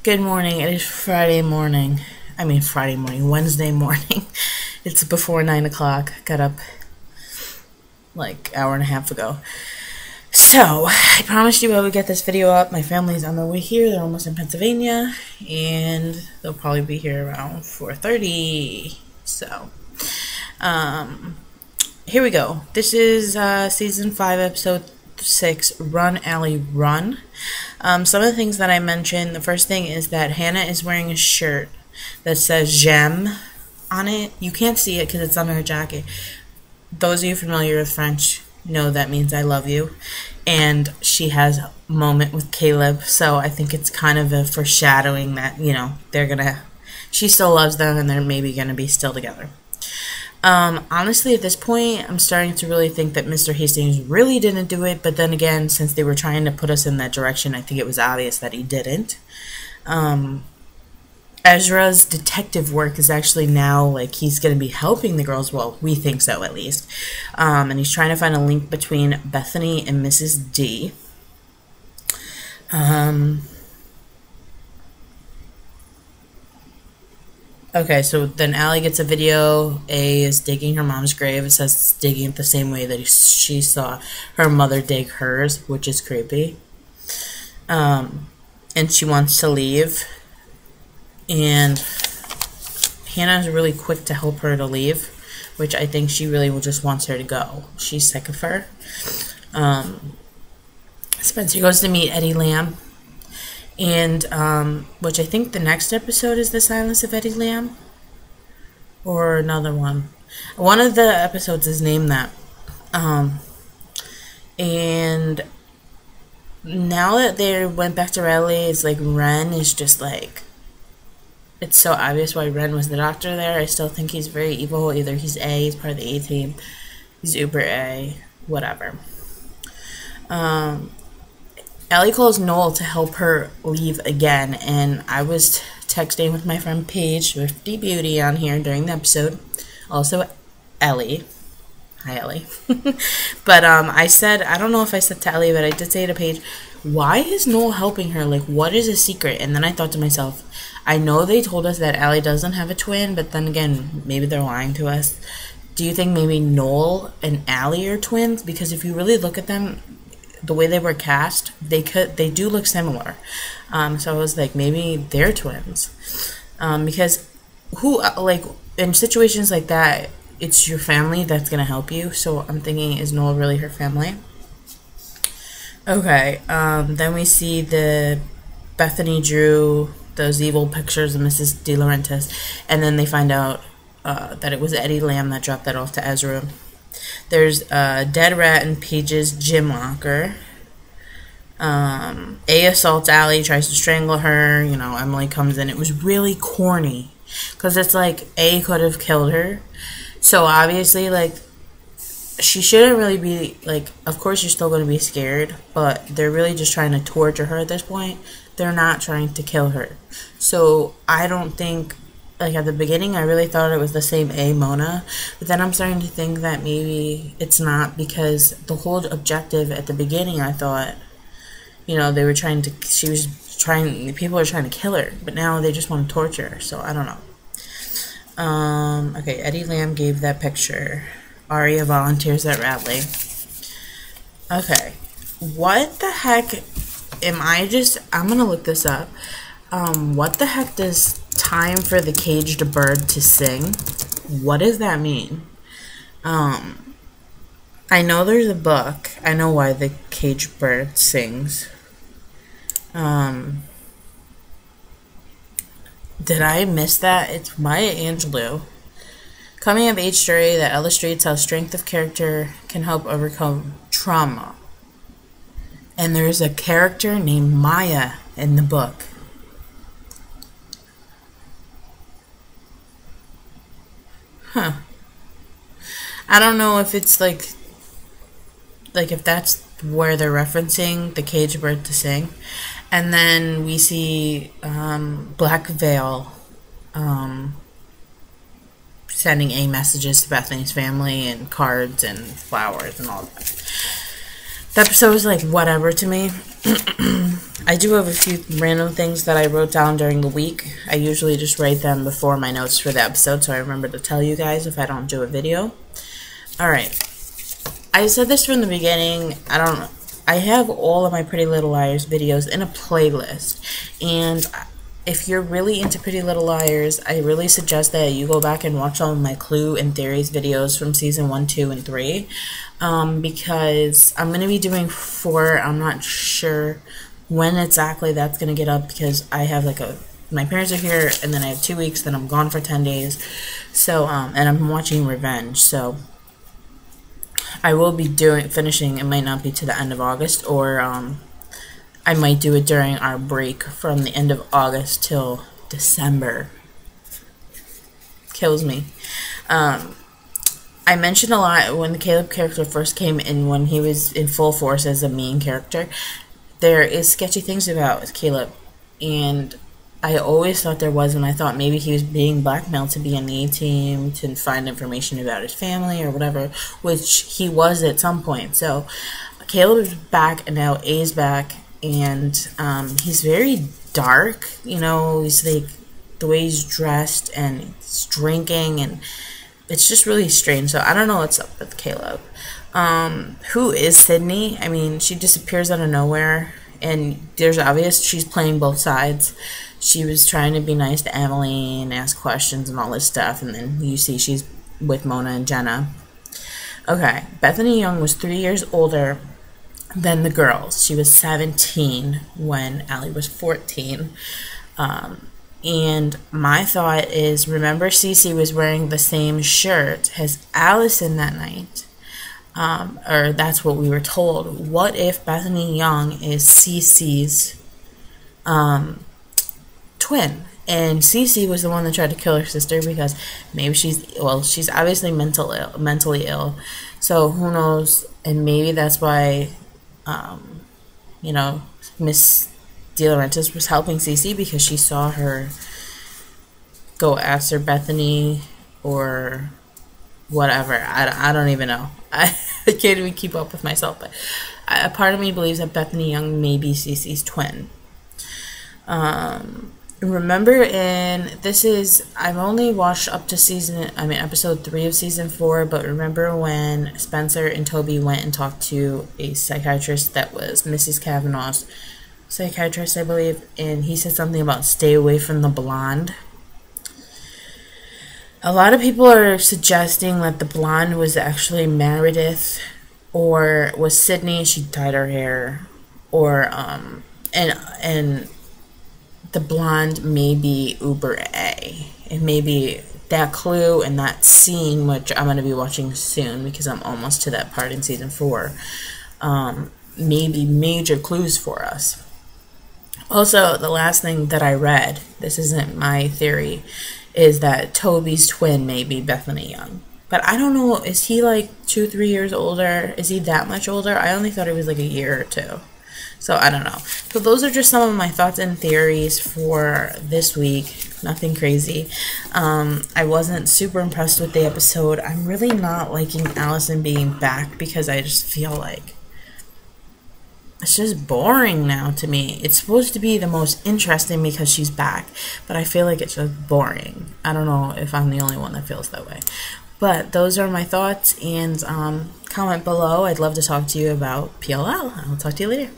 Good morning. It is Friday morning. Wednesday morning. It's before 9 o'clock. Got up like an hour and a half ago. So, I promised you I would get this video up. My family's on their way here. They're almost in Pennsylvania. And they'll probably be here around 4:30. So, here we go. This is Season 5, Episode 6, Run, Allie, Run. Some of the things that I mentioned, the first thing is that Hannah is wearing a shirt that says J'aime on it. You can't see it because it's under her jacket. Those of you familiar with French know that means I love you. And she has a moment with Caleb, so I think it's kind of a foreshadowing that, you know, she still loves them and they're maybe gonna be still together. Honestly, at this point, I'm starting to really think that Mr. Hastings really didn't do it, but then again, since they were trying to put us in that direction, I think it was obvious that he didn't. Ezra's detective work is actually now, like, he's going to be helping the girls, well, we think so, at least. And he's trying to find a link between Bethany and Mrs. D. Okay, so then Allie gets a video. A is digging her mom's grave. It says it's digging it the same way that she saw her mother dig hers, which is creepy. And she wants to leave. And Hannah is really quick to help her to leave, which I think she really just wants her to go. She's sick of her. Spencer goes to meet Eddie Lamb. And, which I think the next episode is The Silence of Eddie Lamb. Or another one. One of the episodes is named that. And now that they went back to Raleigh, it's like Ren is just like, it's so obvious why Ren was the doctor there. I still think he's very evil. Either he's A, he's part of the A-team, he's Uber A, whatever. Allie calls Noel to help her leave again, and I was texting with my friend Paige, Swifty Beauty, on here during the episode. Also, Ellie. Hi, Ellie. But I said, I don't know if I said to Ellie, but I did say to Paige, why is Noel helping her? Like, what is a secret? And then I thought to myself, I know they told us that Allie doesn't have a twin, but then again, maybe they're lying to us. Do you think maybe Noel and Allie are twins? Because if you really look at them, the way they were cast, they do look similar. So I was like, maybe they're twins. Because in situations like that, it's your family that's gonna help you. So I'm thinking, is Noel really her family? Okay. Then we see the Bethany drew those evil pictures of Mrs. De Laurentiis, and then they find out that it was Eddie Lamb that dropped that off to Ezra. There's a dead rat in Paige's gym locker. A assaults Allie, tries to strangle her. You know, Emily comes in. It was really corny. Because it's like, A could have killed her. So obviously, like, she shouldn't really be, like, of course you're still going to be scared. But they're really just trying to torture her at this point. They're not trying to kill her. So I don't think, like, at the beginning, I really thought it was the same A, Mona. But then I'm starting to think that maybe it's not, because the whole objective at the beginning, I thought, you know, people were trying to kill her. But now they just want to torture her, so I don't know. Okay, Eddie Lamb gave that picture. Aria volunteers at Radley. Okay, what the heck I'm gonna look this up. What the heck does time for the caged bird to sing? What does that mean? I know there's a book. I know why the caged bird sings. Did I miss that? It's Maya Angelou. Coming of age story that illustrates how strength of character can help overcome trauma. And there's a character named Maya in the book. Huh. I don't know if it's like if that's where they're referencing the caged bird to sing. And then we see Black Veil sending A messages to Bethany's family and cards and flowers and all that. The episode was like whatever to me. I do have a few random things that I wrote down during the week. I usually just write them before my notes for the episode, so I remember to tell you guys if I don't do a video. Alright. I said this from the beginning. I have all of my Pretty Little Liars videos in a playlist. And if you're really into Pretty Little Liars, I really suggest that you go back and watch all of my Clue and Theories videos from season 1, 2, and 3. Because I'm going to be doing 4. I'm not sure when exactly that's going to get up, because I have like my parents are here, and then I have 2 weeks, then I'm gone for 10 days. So, and I'm watching Revenge, so I will be finishing, it might not be to the end of August, or I might do it during our break from the end of August till December. Kills me. I mentioned a lot when the Caleb character first came in, when he was in full force as a main character. There is sketchy things about Caleb, and I always thought there was, and I thought maybe he was being blackmailed to be in the A-team to find information about his family or whatever, which he was at some point. So Caleb is back, and now A's back, and he's very dark. You know, he's like the way he's dressed, and he's drinking, and it's just really strange. So I don't know what's up with Caleb. Who is Sydney? I mean, she disappears out of nowhere, and there's obvious she's playing both sides. She was trying to be nice to Emily and ask questions and all this stuff, and then you see she's with Mona and Jenna. Okay, Bethany Young was 3 years older than the girls. She was 17 when Allie was 14. And my thought is, remember Cece was wearing the same shirt as Allison that night? Or that's what we were told. What if Bethany Young is Cece's twin? And Cece was the one that tried to kill her sister, because maybe she's obviously mentally ill. So who knows? And maybe that's why, you know, Miss De Laurentiis was helping Cece, because she saw her go after Bethany or whatever. I don't even know. I can't even keep up with myself, but a part of me believes that Bethany Young may be Cece's twin. Remember, I've only watched up to episode 3 of season 4, but remember when Spencer and Toby went and talked to a psychiatrist that was Mrs. Kavanaugh's psychiatrist, I believe, and he said something about stay away from the blonde. A lot of people are suggesting that the blonde was actually Meredith, or was Sydney, she dyed her hair, or and the blonde may be Uber A. It may be that clue and that scene, which I'm going to be watching soon because I'm almost to that part in season 4. Maybe major clues for us. Also, the last thing that I read, this isn't my theory, is that Toby's twin may be Bethany Young. But I don't know, is he like 2-3 years older? Is he that much older? I only thought he was like a year or 2. So I don't know. So those are just some of my thoughts and theories for this week. Nothing crazy. I wasn't super impressed with the episode. I'm really not liking Allison being back, because I just feel like it's just boring now to me. It's supposed to be the most interesting because she's back, but I feel like it's just boring. I don't know if I'm the only one that feels that way. But those are my thoughts, and comment below. I'd love to talk to you about PLL. I'll talk to you later.